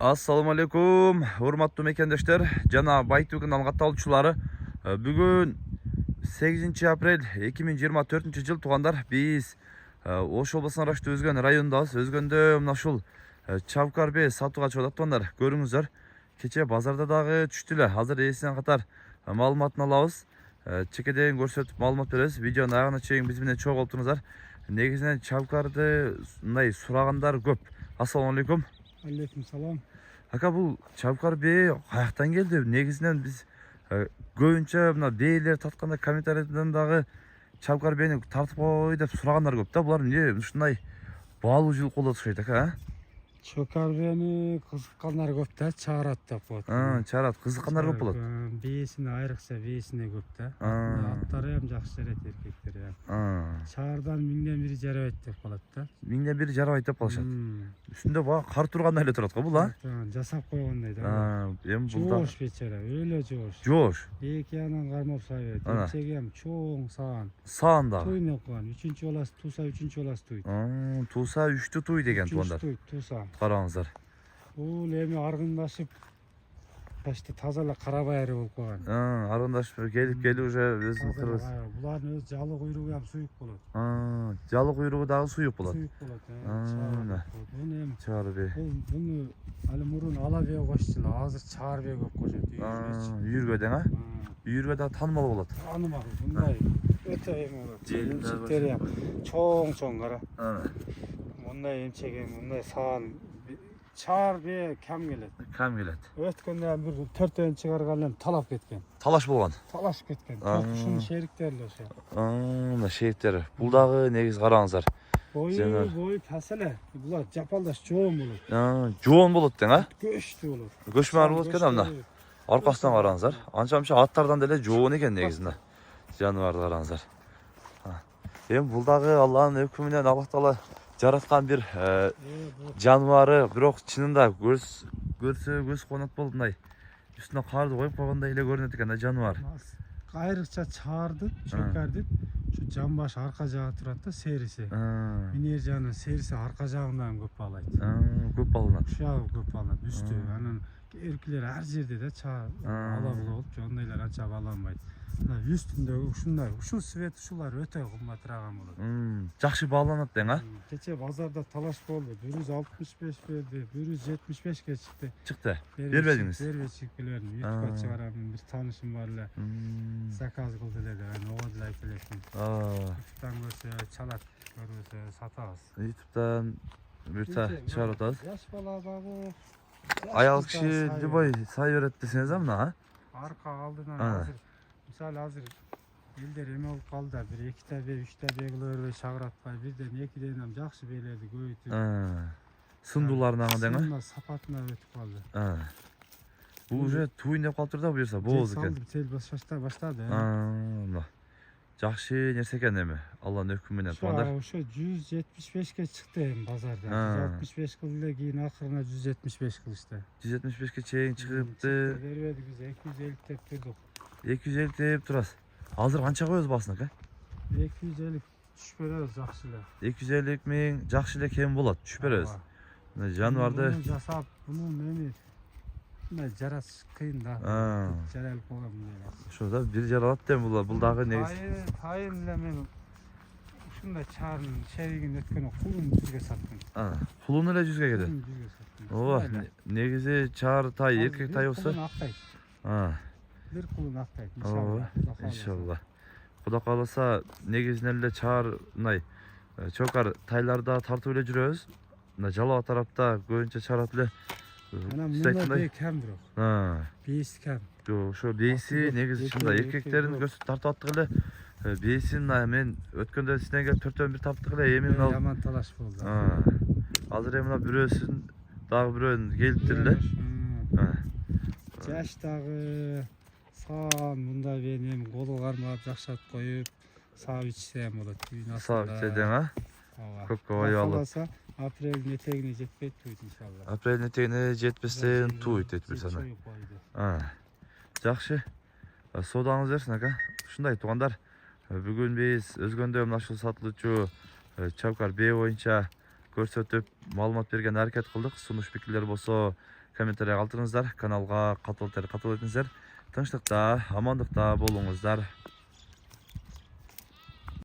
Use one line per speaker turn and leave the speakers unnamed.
Assalamu alaikum, hurmatlı mekendeshler, jana Baytbek'in algatı alçulары. Bugün 8 aprel 2024 yıl tuğandar biz Oş обласына araştı Özgön rayondabız. Özgöndө mына ушул Чавкар бе сатууга чыгып атпаңдар. Көрүңүздөр. Кече базарда дагы түштүлө. Азыр эсинен катар маалыматын алабыз. Чекеден көрсөтүп маалымат беребиз. Видеонун аягына чейин биз менен чогуу болуп туруңуздар. Негизинен Чавкарды мындай сурагандар көп. Ассаламу алейкум.
Алейкум салам.
Aka bu Çavkar Bey kayaktan geldi. Negizden biz көбүнчө мына бээлер татканда комментарийден дагы Çavkar Bey'ni тартып кой деп сурагандар көп да. Булар эмне ушундай баалуу жылкы болуп атышат экен, а?
Чокар бени кызыккандар көп да, чаарат деп коет.
Чаарат, кызыккандар көп болот.
Бээсине айрыкча бээсине көп да. Аттары hem жакшы жарайт, эркектери hem. Чаардан миңден бири жарабайт деп калат да.
Миңден бири жарабайт деп калышат. Үстүндө бага кар тургандай эле турат го бул, а?
Жасап койгондой да.
Эми бул да
Жоош бечара, өлө жоош.
жоош.
Эки янан кармап сайбайт. Эмчеги hem чоң саан.
Саан дагы.
Туйнуп койгон. 3-чү баласы тууса, 3-чү баласы туйт.
Тууса 3-тү туй деген тугандар.
Тууса.
Караңыздар.
Бул эми аргындашып Başta tazala karabayarı olup koygan.
Аргындаш келип уже өзүнүн кыргыз.
Булардын өз жалы куйругу ham суюк болот.
Жалы куйругу дагы суюк болот.
Суюк болот. Буну эми
Чаарбе.
Буну али мурун Алабе кошчулар, азыр Чаарбе көп кошот.
Үйүрбөдөн, а? Үйүрбө да таанымал болот.
Таанымал. Мындай өтө эми болот. Эмчектери ham чоң кара. Мындай эмчек эми мындай саан Чаарбе кем келет.
Кем келет.
Өткөндө бир 4-төн чыгарган эле талап кеткен.
Талаш болгон.
Талашып кеткен. Ушунун шериктери эле ошо.
Мына шериктери. Бул дагы негиз караңыздар.
Бою пасале. Булар жапалдаш жоон болот.
Жоон болот дең, а?
Көчтүү болот.
Көчмөр болот экен мына. Аркасынан караңыздар. Анча-мынча аттардан деле жоон экен негизинде. Жаныбарды караңыздар. Эми бул дагы Алланын өкүмү менен Аллах Таала жараткан бир жаныбары, бирок чынында көрсө көз конот болуп мындай үстүнө карды коюп койгондой эле көрүнөт экен да жаныбар.
Айрыкча чаарды, чөкөрдүп, ушу жамбаш арка жагы турат да, сериси. Минер жагынан сериси арка жагынан көп баалайт.
Көп бааланат.
Ушу жагы көп бааланат, үстү. Анан эркилер ар жерде да чаа ала болуп, жондойлор анча бааланбайт. Үстүндөгү ушундай, ушул свет ушулар өтө кымбатыраган болот.
Жакшы бааланат дең, а?
Кече базарда талаш болду. 165 берди, 175ке чыкты.
Чыкты. Бербедиңиз?
Бербечик билем. YouTube'га чыгарамын, бир таанышым бар эле. Заказ кылды эле деп, ого деле айтып элесин. YouTube'дан көрсө чалат, көрбөсө сатабыз.
YouTube'дан бирта чыгарып атабыз.
Жаш бала дагы
Аял киши любой сай берет десеңиз а мына, а?
Арка алдынан азыр мисалы азыр элдер эме болуп калды, бир 2 бе 3 бе кылып чагыратпай, бирден 2ден ham жакшы бээлерди көбөйтүп.
Сындууларына дең, а?
Сындуулар сапатына өтүп калды.
Бул уже туйун деп калыптыр да буюрса, бооз экен.
Тел баштады.
Мына. Жакшы нерсе экен эми. Алланын өкүмү менен тугандар.
Ошо 175ке чыкты эми базарда. 165 кылды, кийин акырына 175 кылышты.
175ке чейин чыгыпты.
Бербедик биз 250 деп турдук.
250 деп турасыз. Азыр канча коебуз баасын ака?
250 түшүп беребиз жакшы эле.
250 миң жакшы эле кем болот, түшүп беребиз. Жаныбарды
жасап, мунун эми мына жаратыш кыйын да. Жаралып калган мындай.
Ошо да бир жаралат дем бул дагы негиз.
Тайын эле мен ушундай чаардын шеригин өткөнү кулун 100ге саттым.
Кулун эле 100ге кетет.
100ге саттым.
Ооба, негизи чаар тай, эркек тай болсо.
Бир кулун актайт,
иншалла. Кудай кааласа, негизинен эле чаар мындай чокар тайларда тартып эле жүрөбүз. Мына жалаа тарапта көбүнчө чаарат эле.
Анан мында бей кем бирок. Бейси кем.
Ошо бейси негизи чында эркектерин көрсөтүп тартып аттык эле. Бейсин мен өткөндө сизден келип 4-төн 1 таптык эле. Эми мына
яман талаш болду.
Азыр эми мына бирөөсүн дагы бирөөнүн келиптир эле.
Жаш дагы саан мында менин колу кармап жакшат коюп, саап ичсем болот.
Саап ичсең, а? Көпкө бай алып.
Апрелдин этегине жетпейт туйт иншалла.
Апрелдин этегине жетпестен туйт дейт бирсана. Жакшы. Содаңыз берсин ака. Ушундай туугандар. Бүгүн биз Өзгөндө мына ушул сатылуучу Чавкар Б боюнча көрсөтүп маалымат берген аракет кылдык. Сунуш пикирлер болсо комментарий калтырыңыздар. Каналга катуу этиңиздер. Тынчтыкта, амандыкта болуңуздар.